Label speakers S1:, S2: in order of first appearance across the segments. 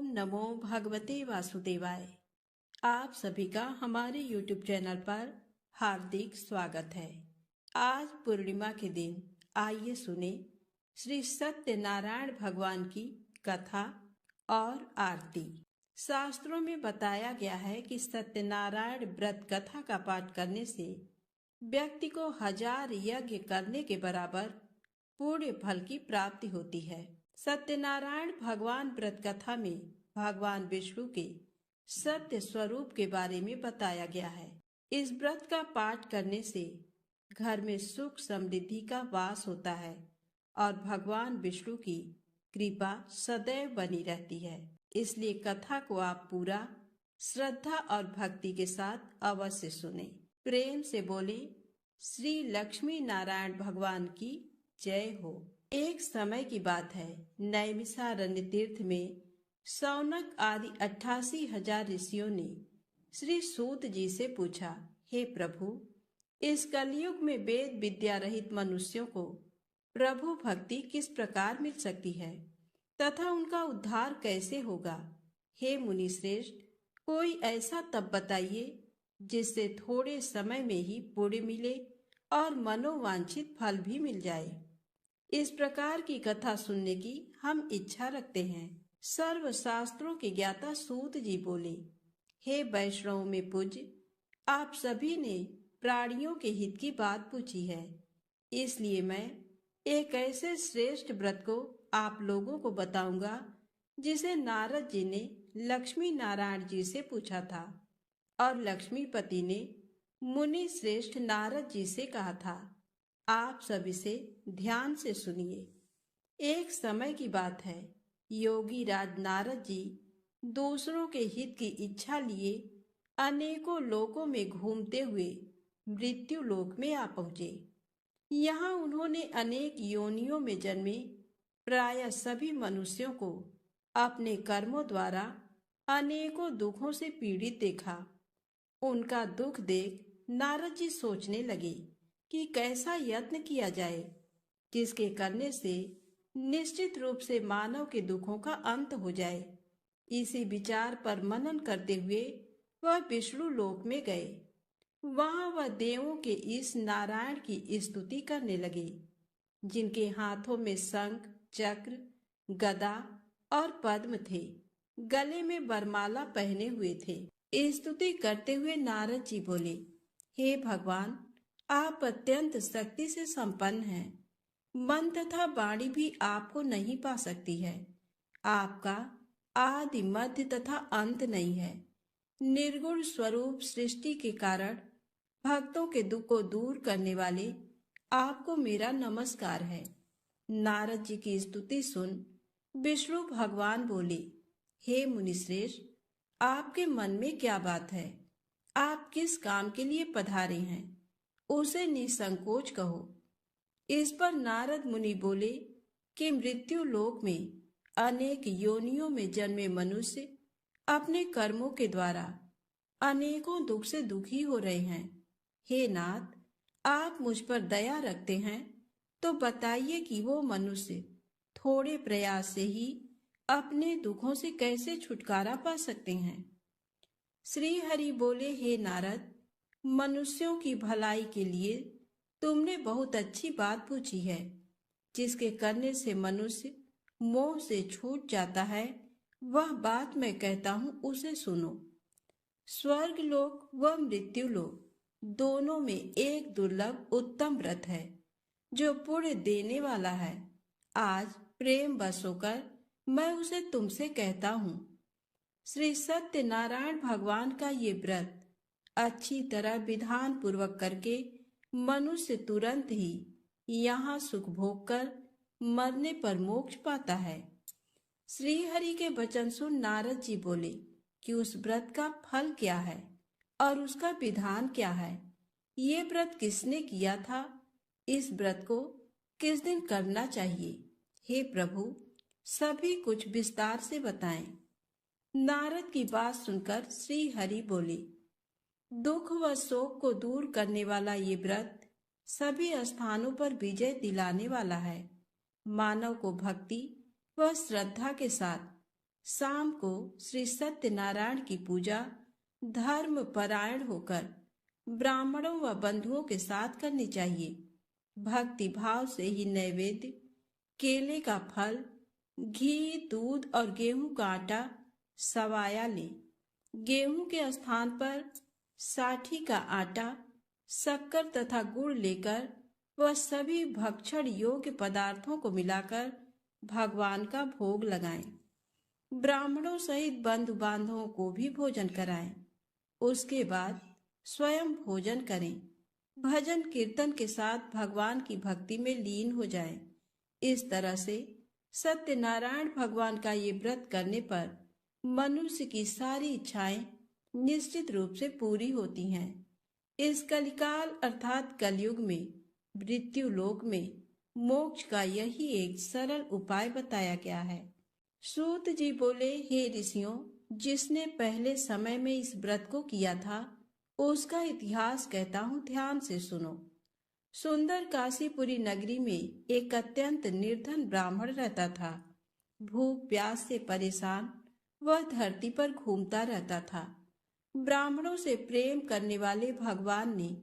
S1: ओम नमो भगवते वासुदेवाय। आप सभी का हमारे YouTube चैनल पर हार्दिक स्वागत है। आज पूर्णिमा के दिन आइए सुने श्री सत्यनारायण भगवान की कथा और आरती। शास्त्रों में बताया गया है कि सत्यनारायण व्रत कथा का पाठ करने से व्यक्ति को 1000 यज्ञ करने के बराबर पुण्य फल की प्राप्ति होती है। सत्यनारायण भगवान व्रत कथा में भगवान विष्णु के सत्य स्वरूप के बारे में बताया गया है। इस व्रत का पाठ करने से घर में सुख समृद्धि का वास होता है और भगवान विष्णु की कृपा सदैव बनी रहती है। इसलिए कथा को आप पूरा श्रद्धा और भक्ति के साथ अवश्य सुने। प्रेम से बोले श्री लक्ष्मी नारायण भगवान की जय हो। एक समय की बात है, नैमिषारण्य तीर्थ में शौनक आदि 88,000 ऋषियों ने श्री सूत जी से पूछा, हे प्रभु, इस कलयुग में वेद विद्या रहित मनुष्यों को प्रभु भक्ति किस प्रकार मिल सकती है तथा उनका उद्धार कैसे होगा। हे मुनि श्रेष्ठ, कोई ऐसा तप बताइए जिससे थोड़े समय में ही पुण्य मिले और मनोवांछित फल भी मिल जाए। इस प्रकार की कथा सुनने की हम इच्छा रखते हैं। सर्व शास्त्रों के ज्ञाता सूत जी बोले, हे वैष्णव में पूज्य, आप सभी ने प्राणियों के हित की बात पूछी है, इसलिए मैं एक ऐसे श्रेष्ठ व्रत को आप लोगों को बताऊंगा जिसे नारद जी ने लक्ष्मी नारायण जी से पूछा था और लक्ष्मीपति ने मुनि श्रेष्ठ नारद जी से कहा था। आप सब इसे ध्यान से सुनिए। एक समय की बात है, योगी राज नारद जी दूसरों के हित की इच्छा लिए अनेकों लोकों में घूमते हुए मृत्यु लोक में आ पहुंचे। यहाँ उन्होंने अनेक योनियों में जन्मे प्रायः सभी मनुष्यों को अपने कर्मों द्वारा अनेकों दुखों से पीड़ित देखा। उनका दुख देख नारद जी सोचने लगे कि कैसा यत्न किया जाए जिसके करने से निश्चित रूप से मानव के दुखों का अंत हो जाए। इसी विचार पर मनन करते हुए वह विष्णु लोक में गए। वहां वह देवों के इस नारायण की स्तुति करने लगे, जिनके हाथों में शंख, चक्र, गदा और पद्म थे, गले में वरमाला पहने हुए थे। स्तुति करते हुए नारद जी बोले, हे भगवान, आप अत्यंत शक्ति से संपन्न हैं। मन तथा वाणी भी आपको नहीं पा सकती है। आपका आदि मध्य तथा अंत नहीं है। निर्गुण स्वरूप सृष्टि के कारण भक्तों के दुख को दूर करने वाले आपको मेरा नमस्कार है। नारद जी की स्तुति सुन विष्णु भगवान बोले, हे मुनिश्रेष्ठ, आपके मन में क्या बात है? आप किस काम के लिए पधारे हैं? उसे निसंकोच कहो। इस पर नारद मुनि बोले कि मृत्यु लोक में अनेक योनियों में जन्मे मनुष्य अपने कर्मों के द्वारा अनेकों दुख से दुखी हो रहे हैं। हे नाथ, आप मुझ पर दया रखते हैं तो बताइए कि वो मनुष्य थोड़े प्रयास से ही अपने दुखों से कैसे छुटकारा पा सकते हैं। श्री हरि बोले, हे नारद, मनुष्यों की भलाई के लिए तुमने बहुत अच्छी बात पूछी है। जिसके करने से मनुष्य मोह से छूट जाता है, वह बात मैं कहता हूँ, उसे सुनो। स्वर्ग लोक व मृत्यु लोक दोनों में एक दुर्लभ उत्तम व्रत है जो पुण्य देने वाला है। आज प्रेम बस होकर मैं उसे तुमसे कहता हूँ। श्री सत्यनारायण भगवान का ये व्रत अच्छी तरह विधान पूर्वक करके मनुष्य तुरंत ही यहाँ सुख भोग कर मरने पर मोक्ष पाता है। श्री हरि के वचन सुन नारद जी बोले कि उस व्रत का फल क्या है और उसका विधान क्या है। ये व्रत किसने किया था? इस व्रत को किस दिन करना चाहिए? हे प्रभु, सभी कुछ विस्तार से बताएं। नारद की बात सुनकर श्री हरि बोले, दुख व शोक को दूर करने वाला ये व्रत सभी स्थानों पर विजय दिलाने वाला है। मानव को भक्ति व श्रद्धा के साथ शाम को श्री सत्यनारायण की पूजा धर्म परायण होकर ब्राह्मणों व बंधुओं के साथ करनी चाहिए। भक्ति भाव से ही नैवेद्य, केले का फल, घी, दूध और गेहूं का आटा सवाया ले। गेहूं के स्थान पर साठी का आटा, शक्कर तथा गुड़ लेकर वह सभी भक्षण योग्य पदार्थों को मिलाकर भगवान का भोग लगाएं। ब्राह्मणों सहित बंधु बांधवों को भी भोजन कराएं। उसके बाद स्वयं भोजन करें। भजन कीर्तन के साथ भगवान की भक्ति में लीन हो जाएं। इस तरह से सत्यनारायण भगवान का ये व्रत करने पर मनुष्य की सारी इच्छाएं निश्चित रूप से पूरी होती हैं। इस कलिकाल अर्थात कलयुग में मृत्यु लोक में मोक्ष का यही एक सरल उपाय बताया गया है। सूत जी बोले, हे ऋषियों, जिसने पहले समय में इस व्रत को किया था उसका इतिहास कहता हूँ, ध्यान से सुनो। सुंदर काशीपुरी नगरी में एक अत्यंत निर्धन ब्राह्मण रहता था। भूख प्यास से परेशान वह धरती पर घूमता रहता था। ब्राह्मणों से प्रेम करने वाले भगवान ने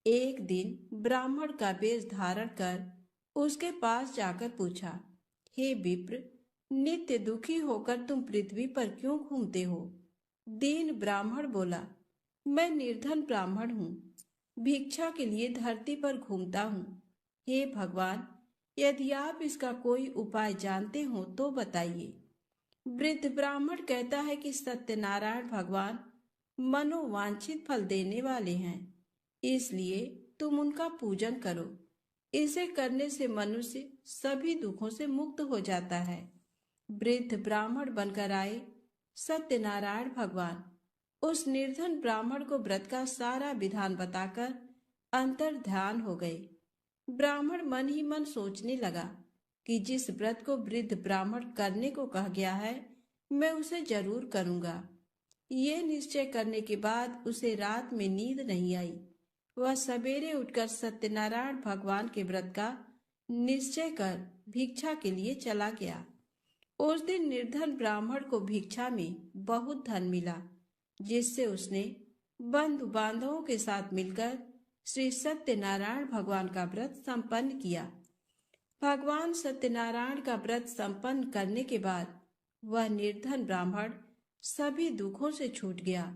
S1: एक दिन ब्राह्मण का वेश धारण कर उसके पास जाकर पूछा, हे विप्र, नित्य दुखी होकर तुम पृथ्वी पर क्यों घूमते हो? दीन ब्राह्मण बोला, मैं निर्धन ब्राह्मण हूँ, भिक्षा के लिए धरती पर घूमता हूँ। हे भगवान, यदि आप इसका कोई उपाय जानते हो तो बताइए। वृद्ध ब्राह्मण कहता है कि सत्यनारायण भगवान मनोवांछित फल देने वाले हैं, इसलिए तुम उनका पूजन करो। इसे करने से मनुष्य सभी दुखों से मुक्त हो जाता है। वृद्ध ब्राह्मण बनकर आए सत्यनारायण भगवान उस निर्धन ब्राह्मण को व्रत का सारा विधान बताकर अंतर ध्यान हो गए। ब्राह्मण मन ही मन सोचने लगा कि जिस व्रत को वृद्ध ब्राह्मण करने को कहा गया है, मैं उसे जरूर करूंगा। ये निश्चय करने के बाद उसे रात में नींद नहीं आई। वह सवेरे उठकर सत्यनारायण भगवान के व्रत का निश्चय कर भिक्षा के लिए चला गया। उस दिन निर्धन ब्राह्मण को भिक्षा में बहुत धन मिला, जिससे उसने बंधु बांधवों के साथ मिलकर श्री सत्यनारायण भगवान का व्रत संपन्न किया। भगवान सत्यनारायण का व्रत संपन्न करने के बाद वह निर्धन ब्राह्मण सभी दुखों से छूट गया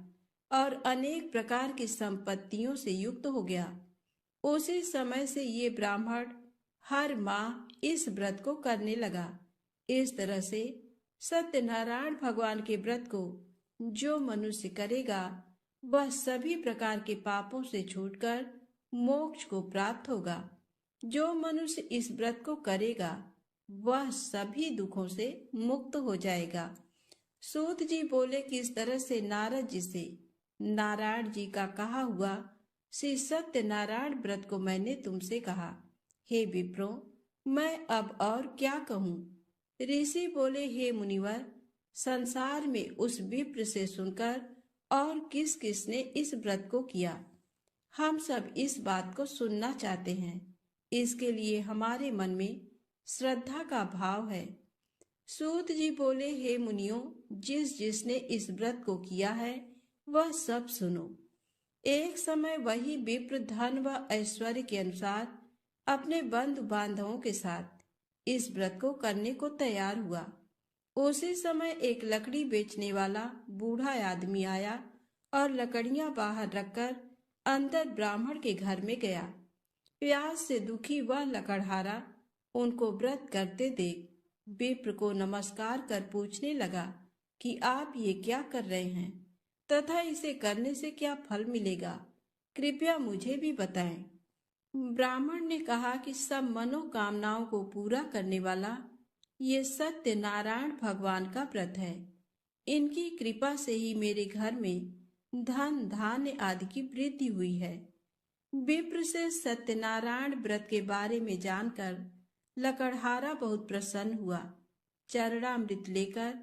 S1: और अनेक प्रकार की संपत्तियों से युक्त हो गया। उसी समय से ये ब्राह्मण हर माह इस व्रत को करने लगा। इस तरह से सत्यनारायण भगवान के व्रत को जो मनुष्य करेगा वह सभी प्रकार के पापों से छूटकर मोक्ष को प्राप्त होगा। जो मनुष्य इस व्रत को करेगा वह सभी दुखों से मुक्त हो जाएगा। सूत जी बोले कि इस तरह से नारद जी से नारायण जी का कहा हुआ श्री सत्यनारायण व्रत को मैंने तुमसे कहा। हे विप्रो, मैं अब और क्या कहूँ? ऋषि बोले, हे मुनिवर, संसार में उस विप्र से सुनकर और किस किसने इस व्रत को किया, हम सब इस बात को सुनना चाहते हैं। इसके लिए हमारे मन में श्रद्धा का भाव है। सूत जी बोले, हे मुनियों, जिसने इस व्रत को किया है वह सब सुनो। एक समय वही विप्र धन व ऐश्वर्य के अनुसार अपने बंधु बांधवों के साथ इस व्रत को करने को तैयार हुआ। उसी समय एक लकड़ी बेचने वाला बूढ़ा आदमी आया और लकड़ियां बाहर रखकर अंदर ब्राह्मण के घर में गया। प्यास से दुखी वह लकड़हारा उनको व्रत करते देख विप्र को नमस्कार कर पूछने लगा कि आप ये क्या कर रहे हैं तथा इसे करने से क्या फल मिलेगा, कृपया मुझे भी बताएं। ब्राह्मण ने कहा कि सब मनोकामनाओं को पूरा करने वाला ये सत्यनारायण भगवान का व्रत है। इनकी कृपा से ही मेरे घर में धन धान्य आदि की वृद्धि हुई है। विप्र से सत्यनारायण व्रत के बारे में जानकर लकड़हारा बहुत प्रसन्न हुआ। चरणामृत लेकर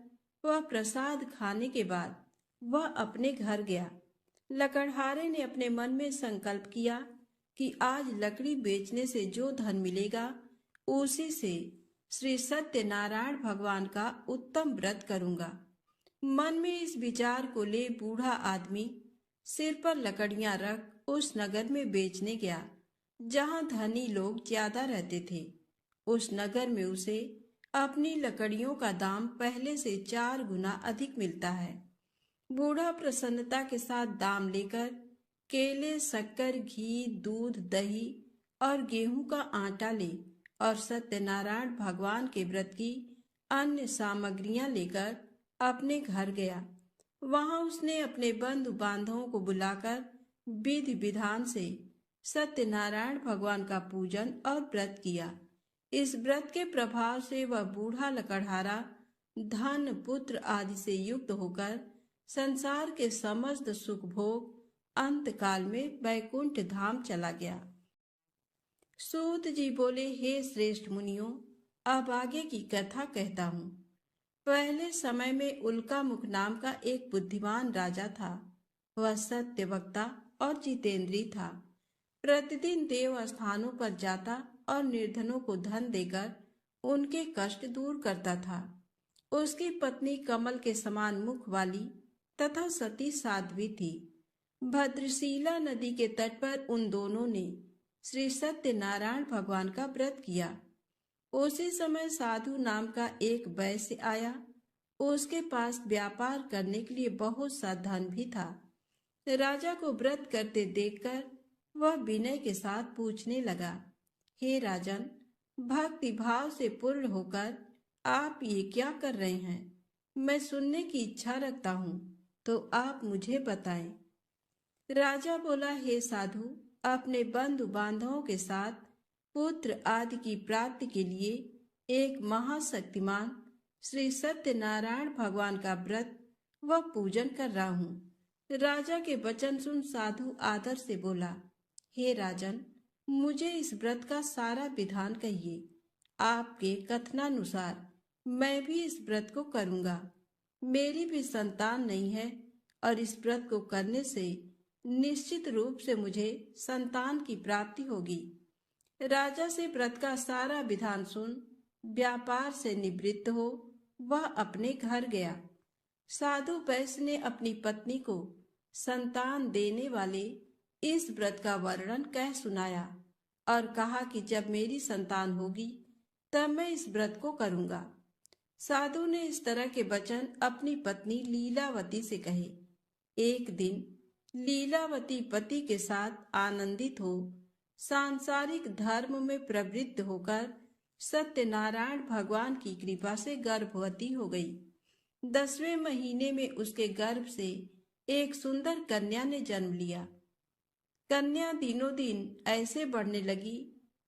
S1: वह प्रसाद खाने के बाद वह अपने घर गया। लकड़हारे ने अपने मन में संकल्प किया कि आज लकड़ी बेचने से जो धन मिलेगा उसी से श्री सत्यनारायण भगवान का उत्तम व्रत करूंगा। मन में इस विचार को ले बूढ़ा आदमी सिर पर लकड़ियां रख उस नगर में बेचने गया जहां धनी लोग ज्यादा रहते थे। उस नगर में उसे अपनी लकड़ियों का दाम पहले से 4 गुना अधिक मिलता है। बूढ़ा प्रसन्नता के साथ दाम लेकर केले, शक्कर, घी, दूध, दही और गेहूं का आटा ले और सत्यनारायण भगवान के व्रत की अन्य सामग्रियां लेकर अपने घर गया। वहां उसने अपने बंधु बांधवों को बुलाकर विधि विधान से सत्यनारायण भगवान का पूजन और व्रत किया। इस व्रत के प्रभाव से वह बूढ़ा लकड़हारा धन, पुत्र आदि से युक्त होकर संसार के समस्त सुख भोग अंत काल में वैकुंठ धाम चला गया। सूत जी बोले, हे श्रेष्ठ मुनियों, अब आगे की कथा कहता हूँ। पहले समय में उल्कामुख नाम का एक बुद्धिमान राजा था। वह सत्य वक्ता और जितेंद्री था। प्रतिदिन देव स्थानों पर जाता और निर्धनों को धन देकर उनके कष्ट दूर करता था। उसकी पत्नी कमल के समान मुख वाली तथा सती साध्वी थी। भद्रशिला नदी के तट पर उन दोनों ने श्री सत्यनारायण भगवान का व्रत किया। उसी समय साधु नाम का एक वैश्य आया। उसके पास व्यापार करने के लिए बहुत सा धन भी था। राजा को व्रत करते देखकर वह विनय के साथ पूछने लगा, हे राजन, भक्ति भाव से पूर्ण होकर आप ये क्या कर रहे हैं? मैं सुनने की इच्छा रखता हूँ, तो आप मुझे बताएं। राजा बोला, हे साधु, अपने बंधु बांधवों के साथ पुत्र आदि की प्राप्ति के लिए एक महाशक्तिमान श्री सत्यनारायण भगवान का व्रत व पूजन कर रहा हूँ। राजा के वचन सुन साधु आदर से बोला, हे राजन, मुझे इस व्रत का सारा विधान कहिए। आपके कथनानुसार मैं भी इस व्रत को करूंगा। मेरी भी संतान नहीं है और इस व्रत को करने से निश्चित रूप से मुझे संतान की प्राप्ति होगी। राजा से व्रत का सारा विधान सुन व्यापार से निवृत्त हो वह अपने घर गया। साधु वैश्य ने अपनी पत्नी को संतान देने वाले इस व्रत का वर्णन कह सुनाया और कहा कि जब मेरी संतान होगी तब मैं इस व्रत को करूंगा। साधु ने इस तरह के वचन अपनी पत्नी लीलावती से कहे। एक दिन लीलावती पति के साथ आनंदित हो सांसारिक धर्म में प्रवृत्त होकर सत्यनारायण भगवान की कृपा से गर्भवती हो गई। 10वें महीने में उसके गर्भ से एक सुंदर कन्या ने जन्म लिया। कन्या दिनों दिन ऐसे बढ़ने लगी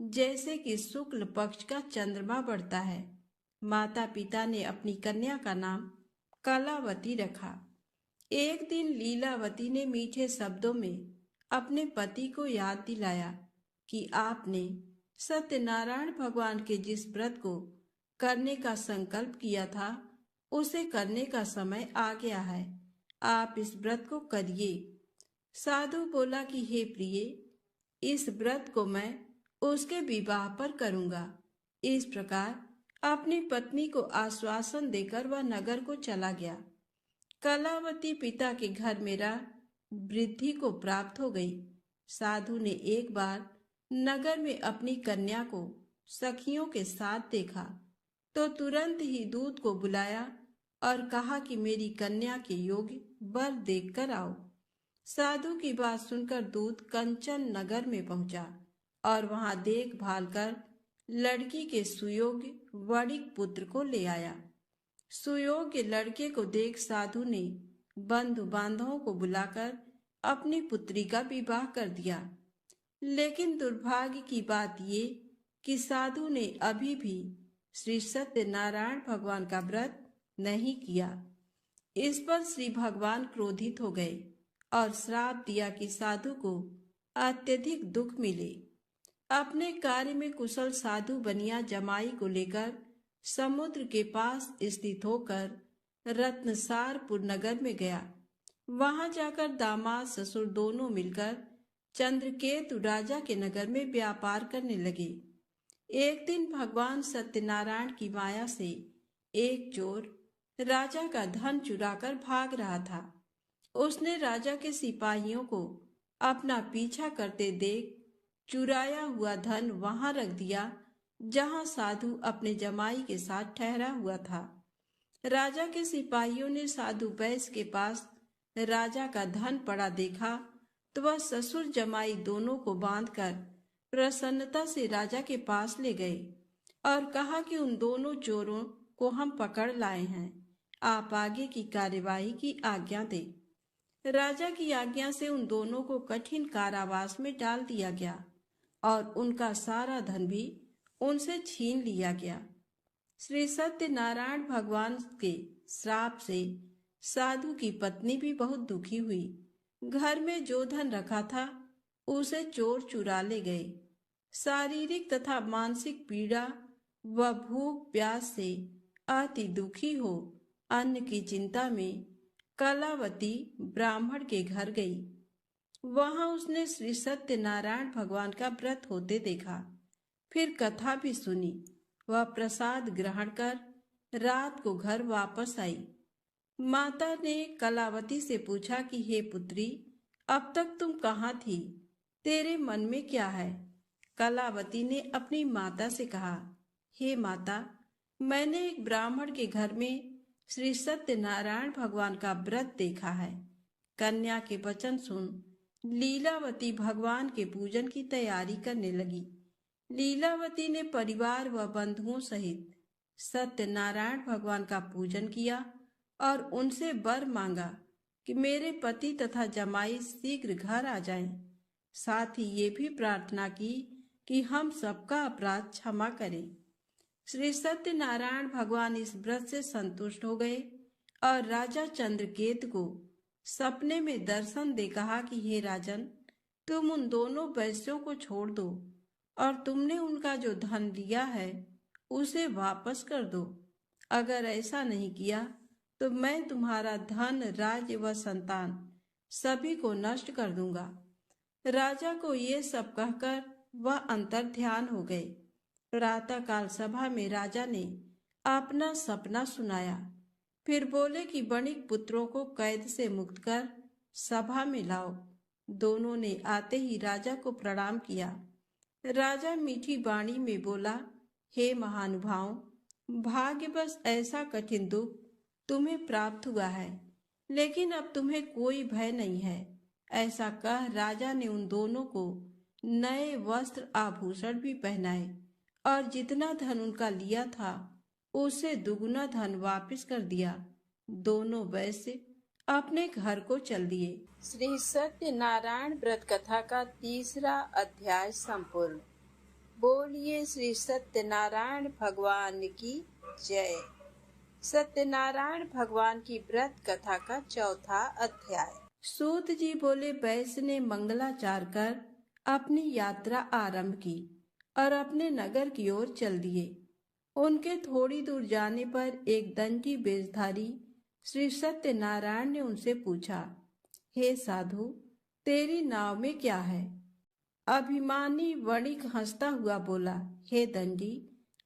S1: जैसे कि शुक्ल पक्ष का चंद्रमा बढ़ता है। माता पिता ने अपनी कन्या का नाम कलावती रखा। एक दिन लीलावती ने मीठे शब्दों में अपने पति को याद दिलाया कि आपने सत्यनारायण भगवान के जिस व्रत को करने का संकल्प किया था उसे करने का समय आ गया है। आप इस व्रत को करिए। साधु बोला कि हे प्रिय, इस व्रत को मैं उसके विवाह पर करूंगा। इस प्रकार अपनी पत्नी को आश्वासन देकर वह नगर को चला गया। कलावती पिता के घर में रह वृद्धि को प्राप्त हो गई। साधु ने एक बार नगर में अपनी कन्या को सखियों के साथ देखा तो तुरंत ही दूत को बुलाया और कहा कि मेरी कन्या के योग्य वर देखकर आओ। साधु की बात सुनकर दूत कंचन नगर में पहुंचा और वहां देखभाल कर लड़की के सुयोग्य वणिक पुत्र को ले आया। सुयोग्य लड़के को देख साधु ने बंधु बांधवों को बुलाकर अपनी पुत्री का विवाह कर दिया। लेकिन दुर्भाग्य की बात ये कि साधु ने अभी भी श्री सत्यनारायण भगवान का व्रत नहीं किया। इस पर श्री भगवान क्रोधित हो गए और श्राप दिया कि साधु को अत्यधिक दुख मिले। अपने कार्य में कुशल साधु बनिया जमाई को लेकर समुद्र के पास स्थित होकर रत्नसारपुर नगर में गया। वहां जाकर दामाद ससुर दोनों मिलकर चंद्रकेतु राजा के नगर में व्यापार करने लगे। एक दिन भगवान सत्यनारायण की माया से एक चोर राजा का धन चुराकर भाग रहा था। उसने राजा के सिपाहियों को अपना पीछा करते देख चुराया हुआ धन वहां रख दिया जहां साधु अपने जमाई के साथ ठहरा हुआ था। राजा के सिपाहियों ने साधु बैस के पास राजा का धन पड़ा देखा तो वह ससुर जमाई दोनों को बांधकर प्रसन्नता से राजा के पास ले गए और कहा कि उन दोनों चोरों को हम पकड़ लाए हैं, आप आगे की कार्यवाही की आज्ञा दें। राजा की आज्ञा से उन दोनों को कठिन कारावास में डाल दिया गया और उनका सारा धन भी उनसे छीन लिया गया। श्री सत्यनारायण भगवान के श्राप से साधु की पत्नी भी बहुत दुखी हुई। घर में जो धन रखा था उसे चोर चुरा ले गए। शारीरिक तथा मानसिक पीड़ा व भूख प्यास से अति दुखी हो अन्न की चिंता में कलावती ब्राह्मण के घर गई। वहां उसने श्री सत्यनारायण भगवान का व्रत होते देखा, फिर कथा भी सुनी। वह प्रसाद ग्रहण कर रात को घर वापस आई। माता ने कलावती से पूछा कि हे पुत्री, अब तक तुम कहाँ थी? तेरे मन में क्या है? कलावती ने अपनी माता से कहा, हे माता, मैंने एक ब्राह्मण के घर में श्री सत्यनारायण भगवान का व्रत देखा है। कन्या के वचन सुन लीलावती भगवान के पूजन की तैयारी करने लगी। लीलावती ने परिवार व बंधुओं सहित सत्यनारायण भगवान का पूजन किया और उनसे वर मांगा कि मेरे पति तथा जमाई शीघ्र घर आ जाएं। साथ ही ये भी प्रार्थना की कि हम सबका अपराध क्षमा करें। श्री सत्यनारायण भगवान इस व्रत से संतुष्ट हो गए और राजा चंद्रकेत को सपने में दर्शन दे कहा कि हे राजन, तुम उन दोनों वैश्यों को छोड़ दो और तुमने उनका जो धन लिया है उसे वापस कर दो। अगर ऐसा नहीं किया तो मैं तुम्हारा धन, राज्य व संतान सभी को नष्ट कर दूंगा। राजा को ये सब कहकर वह अंतर ध्यान हो गए। प्रातःकाल सभा में राजा ने अपना सपना सुनाया, फिर बोले कि वणिक पुत्रों को कैद से मुक्त कर सभा में लाओ। दोनों ने आते ही राजा को प्रणाम किया। राजा मीठी वाणी में बोला, हे महानुभाव, भाग्यवश ऐसा कठिन दुख तुम्हें प्राप्त हुआ है, लेकिन अब तुम्हें कोई भय नहीं है। ऐसा कह राजा ने उन दोनों को नए वस्त्र आभूषण भी पहनाए और जितना धन उनका लिया था उसे दुगुना धन वापस कर दिया। दोनों वैश्य अपने घर को चल दिए। श्री सत्यनारायण व्रत कथा का तीसरा अध्याय संपूर्ण। बोलिए श्री सत्यनारायण भगवान की जय। सत्यनारायण भगवान की व्रत कथा का चौथा अध्याय। सूत जी बोले, वैश्य ने मंगलाचार कर अपनी यात्रा आरंभ की और अपने नगर की ओर चल दिए। उनके थोड़ी दूर जाने पर एक दंडी वेशधारी श्री सत्यनारायण ने उनसे पूछा, हे साधु, तेरी नाव में क्या है? अभिमानी वणिक हंसता हुआ बोला, हे दंडी,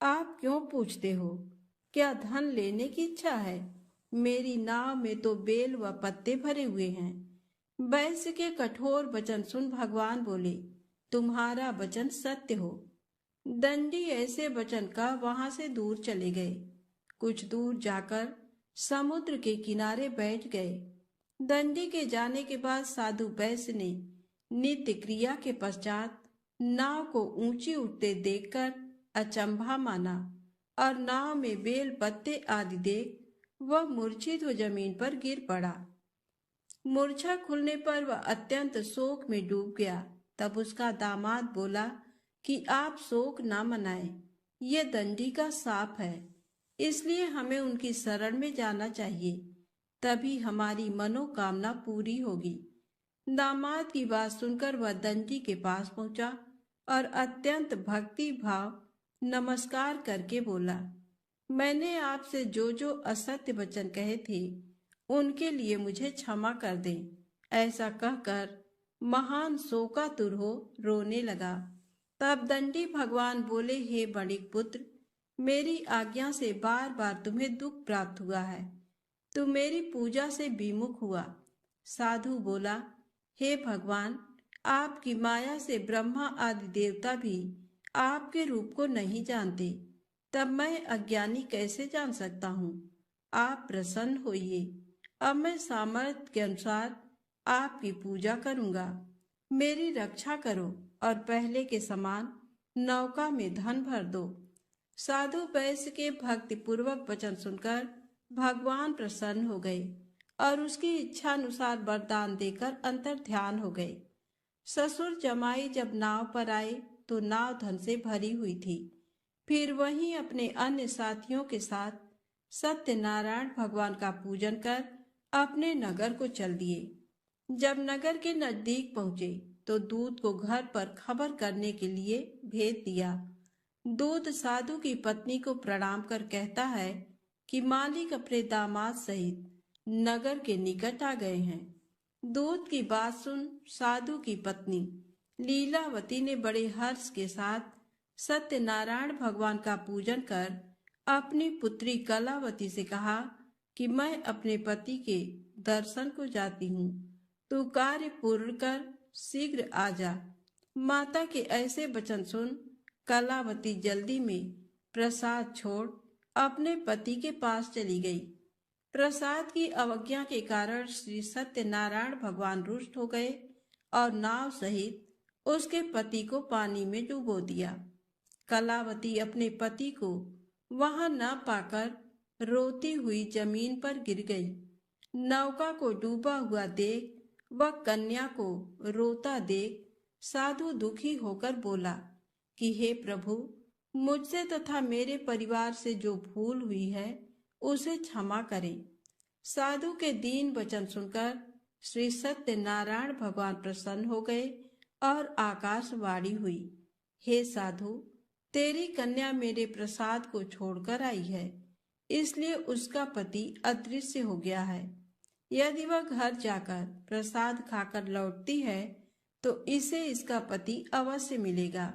S1: आप क्यों पूछते हो? क्या धन लेने की इच्छा है? मेरी नाव में तो बेल व पत्ते भरे हुए हैं। वैश्य के कठोर वचन सुन भगवान बोले, तुम्हारा वचन सत्य हो। दंडी ऐसे वचन का वहां से दूर चले गए। कुछ दूर जाकर समुद्र के किनारे बैठ गए। दंडी के जाने के बाद साधु वैश्य ने नित्य क्रिया के पश्चात नाव को ऊंची उठते देखकर अचंभा माना और नाव में बेल पत्ते आदि देख वह मूर्छित हो जमीन पर गिर पड़ा। मूर्छा खुलने पर वह अत्यंत शोक में डूब गया। तब उसका दामाद बोला कि आप शोक ना मनाएं, ये दंडी का शाप है, इसलिए हमें उनकी शरण में जाना चाहिए, तभी हमारी मनोकामना पूरी होगी। दामाद की बात सुनकर वह दंडी के पास पहुंचा और अत्यंत भक्ति भाव नमस्कार करके बोला, मैंने आपसे जो जो असत्य वचन कहे थे उनके लिए मुझे क्षमा कर दें। ऐसा कहकर महान शोकातुर हो रोने लगा। तब दंडी भगवान बोले, हे बणिक पुत्र, मेरी आज्ञा से बार बार तुम्हें दुख प्राप्त हुआ है, तुम मेरी पूजा से विमुख हुआ। साधु बोला, हे भगवान, आपकी माया से ब्रह्मा आदि देवता भी आपके रूप को नहीं जानते, तब मैं अज्ञानी कैसे जान सकता हूँ। आप प्रसन्न होइए, अब मैं सामर्थ्य के अनुसार आपकी पूजा करूँगा। मेरी रक्षा करो और पहले के समान नौका में धन भर दो। साधु वैश्य के भक्ति पूर्वक वचन सुनकर भगवान प्रसन्न हो गए और उसकी इच्छा अनुसार वरदान देकर अंतर ध्यान हो गए। ससुर जमाई जब नाव पर आए तो नाव धन से भरी हुई थी। फिर वहीं अपने अन्य साथियों के साथ सत्यनारायण भगवान का पूजन कर अपने नगर को चल दिए। जब नगर के नजदीक पहुंचे तो दूत को घर पर खबर करने के लिए भेज दिया। दूत साधु की पत्नी को प्रणाम कर कहता है कि मालिक अपने दामाद सहित नगर के निकट आ गए हैं। दूत की बात सुन साधु की पत्नी लीलावती ने बड़े हर्ष के साथ सत्यनारायण भगवान का पूजन कर अपनी पुत्री कलावती से कहा कि मैं अपने पति के दर्शन को जाती हूँ, तू कार्य पूर्ण कर शीघ्र आ जा। माता के ऐसे वचन सुन कलावती जल्दी में प्रसाद छोड़ अपने पति के पास चली गई। प्रसाद की अवज्ञा के कारण श्री सत्यनारायण भगवान रुष्ट हो गए और नाव सहित उसके पति को पानी में डुबो दिया। कलावती अपने पति को वहां न पाकर रोती हुई जमीन पर गिर गई। नौका को डूबा हुआ देख वह कन्या को रोता देख साधु दुखी होकर बोला कि हे प्रभु, मुझसे तथा मेरे परिवार से जो भूल हुई है उसे क्षमा करें। साधु के दीन वचन सुनकर श्री सत्यनारायण भगवान प्रसन्न हो गए और आकाशवाणी हुई, हे साधु, तेरी कन्या मेरे प्रसाद को छोड़कर आई है, इसलिए उसका पति अदृश्य हो गया है। यदि वह घर जाकर प्रसाद खाकर लौटती है तो इसे इसका पति अवश्य मिलेगा।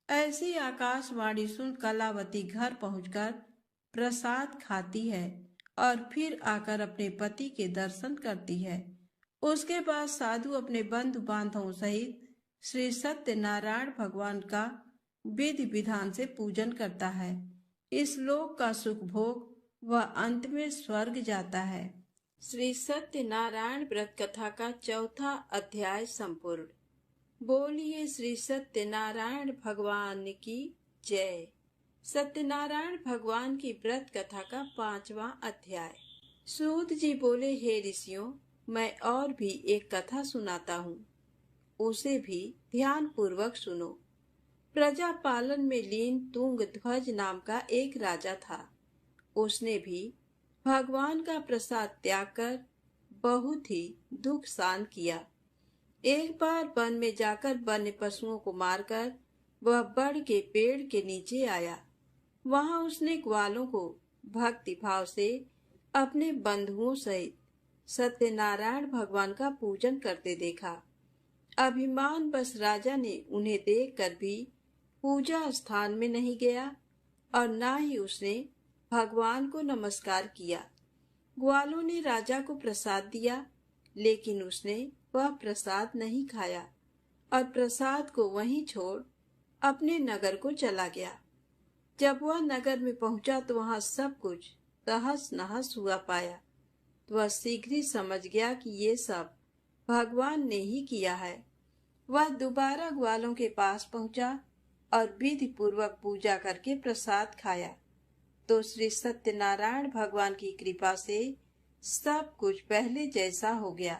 S1: ऐसी आकाशवाणी सुन कलावती घर पहुंचकर प्रसाद खाती है और फिर आकर अपने पति के दर्शन करती है। उसके बाद साधु अपने बंधु बांधवों सहित श्री सत्यनारायण भगवान का विधि विधान से पूजन करता है। इस लोक का सुख भोग वह अंत में स्वर्ग जाता है। श्री सत्यनारायण व्रत कथा का चौथा अध्याय संपूर्ण। बोलिए श्री सत्यनारायण भगवान की जय। सत्यनारायण भगवान की व्रत कथा का 5वां अध्याय। सूत जी बोले, हे ऋषियों, मैं और भी एक कथा सुनाता हूँ, उसे भी ध्यान पूर्वक सुनो। प्रजा पालन में लीन तुंगध्वज नाम का एक राजा था। उसने भी भगवान का प्रसाद त्याग कर बहुत ही दुख सहन किया। एक बार वन में जाकर वन्य पशुओं को मारकर वह बड़ के पेड़ के नीचे आया। वहां उसने ग्वालों को भक्ति भाव से अपने बंधुओं सहित सत्यनारायण भगवान का पूजन करते देखा। अभिमान बस राजा ने उन्हें देखकर भी पूजा स्थान में नहीं गया और ना ही उसने भगवान को नमस्कार किया। ग्वालों ने राजा को प्रसाद दिया, लेकिन उसने वह प्रसाद नहीं खाया और प्रसाद को वहीं छोड़ अपने नगर को चला गया। जब वह नगर में पहुंचा तो वहां सब कुछ तहस नहस हुआ पाया। तो वह शीघ्र ही समझ गया कि ये सब भगवान ने ही किया है। वह दोबारा ग्वालों के पास पहुंचा और विधि पूर्वक पूजा करके प्रसाद खाया तो श्री सत्यनारायण भगवान की कृपा से सब कुछ पहले जैसा हो गया।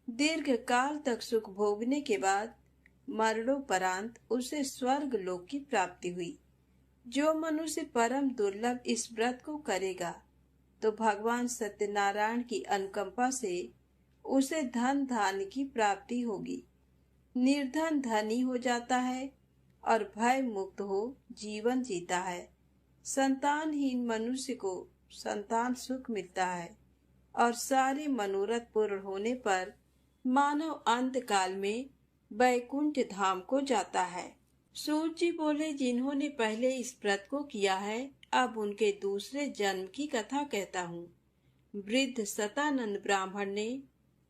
S1: दीर्घ काल तक सुख भोगने के बाद मरणोपरांत उसे स्वर्ग लोक की प्राप्ति हुई। जो मनुष्य परम दुर्लभ इस व्रत को करेगा तो भगवान सत्यनारायण की अनुकंपा से उसे धन धान्य की प्राप्ति होगी। निर्धन धनी हो जाता है और भय मुक्त हो जीवन जीता है। संतानहीन मनुष्य को संतान सुख मिलता है और सारे मनोरथ पूर्ण होने पर मानव अंत काल में वैकुंठ धाम को जाता है। सूत जी बोले, जिन्होंने पहले इस व्रत को किया है, अब उनके दूसरे जन्म की कथा कहता हूँ। वृद्ध सतानंद ब्राह्मण ने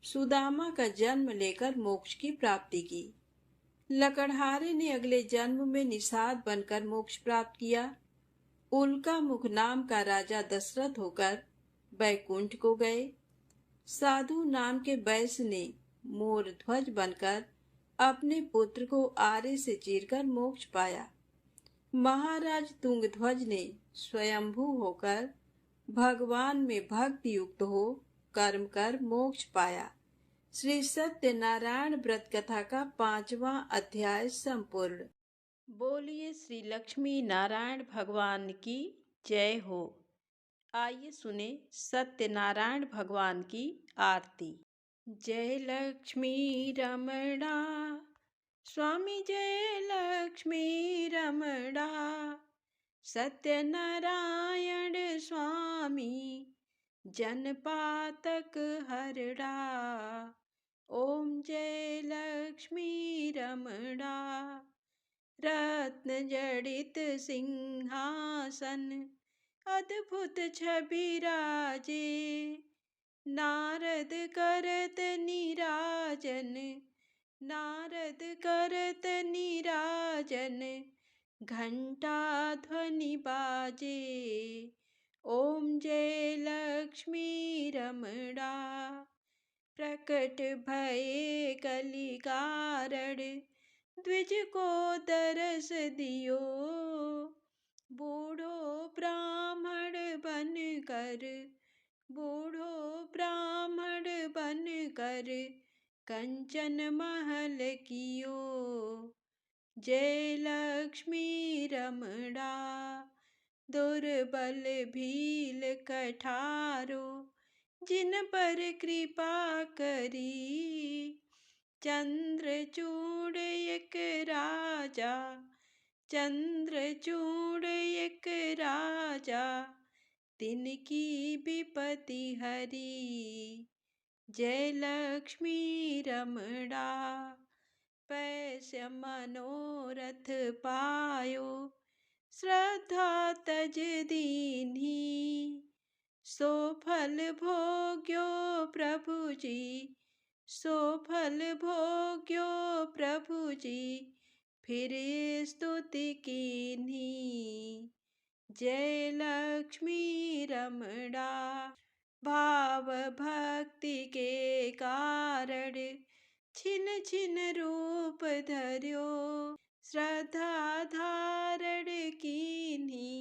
S1: सुदामा का जन्म लेकर मोक्ष की प्राप्ति की। लकड़हारे ने अगले जन्म में निषाद बनकर मोक्ष प्राप्त किया। उल्का मुख नाम का राजा दशरथ होकर बैकुंठ को गए। साधु नाम के वैश्य ने मोर ध्वज बनकर अपने पुत्र को आरे से चीरकर मोक्ष पाया। महाराज तुंगध्वज ने स्वयंभू होकर भगवान में भक्ति युक्त हो कर्म कर मोक्ष पाया। श्री सत्यनारायण व्रत कथा का 5वां अध्याय संपूर्ण। बोलिए श्री लक्ष्मी नारायण भगवान की जय हो। आइए सुने सत्यनारायण भगवान की आरती। जय लक्ष्मी रमणा स्वामी, जय लक्ष्मी रमणा सत्यनारायण स्वामी, जनपातक हरड़ा। ओम जय लक्ष्मी रमणा। रत्न जड़ित सिंहासन अद्भुत छवि राजे, नारद करत नीराजन, नारद करत नीराजन, घंटा ध्वनि बाजे। ओम जय लक्ष्मी रमणा। प्रकट भये कलि कारण, द्विज को दरस दियो। बूढ़ो ब्राह्मण बन कर, बूढ़ो ब्राह्मण बन कर, कंचन महल कियो। जय लक्ष्मी रमणा। दुर्बल भील कठारो, जिन पर कृपा करी। चंद्रचूड़ एक राजा, चंद्रचूड़ एक राजा, तिनकी विपत्ति हरी। जय लक्ष्मी रमणा। पैस्य मनोरथ पायो, श्रद्धा तज दीन्ही। सो फल भोग्यो प्रभु जी, सो फल भोग्यो प्रभु जी, फिर स्तुति कीन्ही। जय लक्ष्मी रमणा। भाव भक्ति के कारण, छिन छिन रूप धर्यो। श्रद्धा धारण कीन्ही,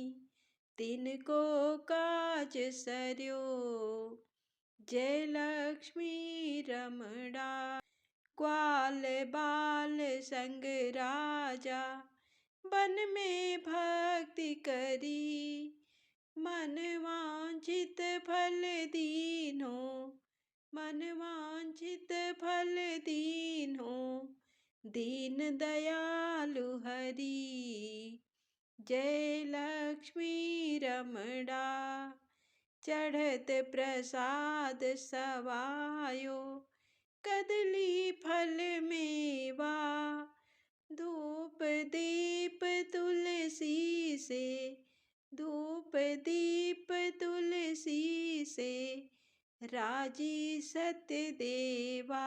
S1: तिनको काज सर्यो। जय लक्ष्मी रमणा। ग्वाल बाल संग राजा, वन में भक्ति करी। मन वांछित फल दीन्हो, मन वांछित फल दीन्हो, दीन दयालु हरि। जय लक्ष्मी रमणा। चढ़त प्रसाद सवायो, कदली फल मेवा। धूप दीप तुलसी से, धूप दीप तुलसी से, राजी सत्य देवा।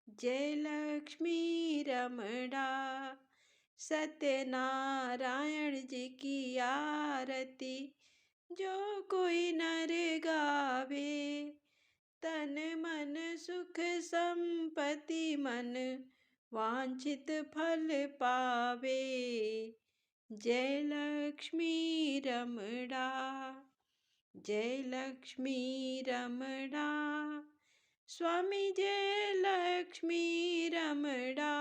S1: जय लक्ष्मी रमणा। सत्यनारायण जी की आरती जो कोई नर गावे। तन मन सुख संपत्ति, मन वांछित फल पावे। जय लक्ष्मी रमणा। जय लक्ष्मी रमणा। स्वामी जय लक्ष्मी रमणा।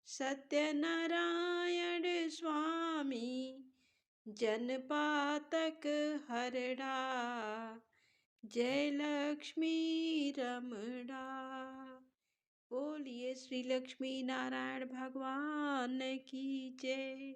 S1: सत्यनारायण स्वामी, जनपातक हरड़ा। जय लक्ष्मी रमणा। बोलिए श्री लक्ष्मी नारायण भगवान की जय।